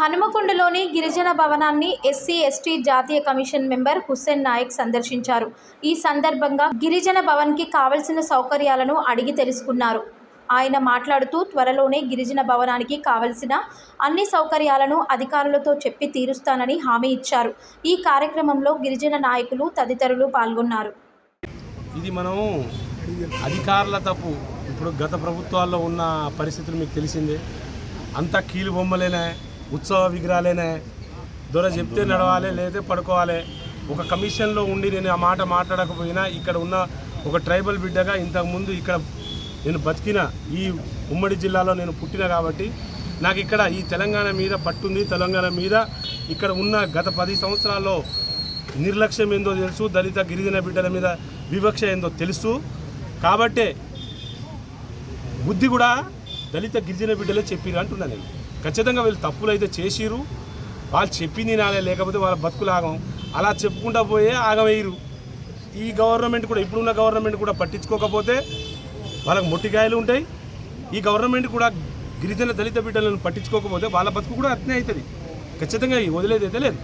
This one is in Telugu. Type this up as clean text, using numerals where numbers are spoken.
హనుమకొండలోని గిరిజన భవనాన్ని ఎస్సీ ఎస్టీ జాతీయ కమిషన్ మెంబర్ హుస్సేన్ నాయక్ సందర్శించారు. ఈ సందర్భంగా గిరిజన భవన్కి కావలసిన సౌకర్యాలను అడిగి తెలుసుకున్నారు. ఆయన మాట్లాడుతూ త్వరలోనే గిరిజన భవనానికి కావలసిన అన్ని సౌకర్యాలను అధికారులతో చెప్పి తీరుస్తానని హామీ ఇచ్చారు. ఈ కార్యక్రమంలో గిరిజన నాయకులు తదితరులు పాల్గొన్నారు. ఇది మనం అధికారుల తప్పు. ఇప్పుడు గత ప్రభుత్వాల్లో ఉన్న పరిస్థితులు మీకు తెలిసిందే. అంతా కీలు బొమ్మలేనే, ఉత్సవ విగ్రహాలేనే, దొర చెప్తే నడవాలి లేదా పడుకోవాలి. ఒక కమిషన్లో ఉండి నేను ఆ మాట మాట్లాడకపోయినా ఇక్కడ ఉన్న ఒక ట్రైబల్ బిడ్డగా ఇంతకుముందు ఇక్కడ నేను బతికిన ఈ ఉమ్మడి జిల్లాలో నేను పుట్టిన కాబట్టి నాకు ఇక్కడ ఈ తెలంగాణ మీద పట్టుంది. తెలంగాణ మీద ఇక్కడ ఉన్న గత 10 సంవత్సరాల్లో నిర్లక్ష్యం ఏందో తెలుసు, దళిత గిరిజన బిడ్డల మీద వివక్ష ఏందో తెలుసు. కాబట్టే బుద్ధి కూడా దళిత గిరిజన బిడ్డలే చెప్పిరు అంటున్నాను నేను. ఖచ్చితంగా వీళ్ళు తప్పులు అయితే చేసిరు, వాళ్ళు చెప్పింది నాలే, లేకపోతే వాళ్ళ బతుకులు ఆగం. అలా చెప్పుకుంటా పోయే ఆగమయ్యారు. ఈ గవర్నమెంట్ కూడా, ఇప్పుడున్న గవర్నమెంట్ కూడా పట్టించుకోకపోతే వాళ్ళకు మొట్టికాయలు ఉంటాయి. ఈ గవర్నమెంట్ కూడా గిరిజన దళిత బిడ్డలను పట్టించుకోకపోతే వాళ్ళ బతుకు కూడా అట్నే అవుతుంది. ఖచ్చితంగా వదిలేదైతే లేదు.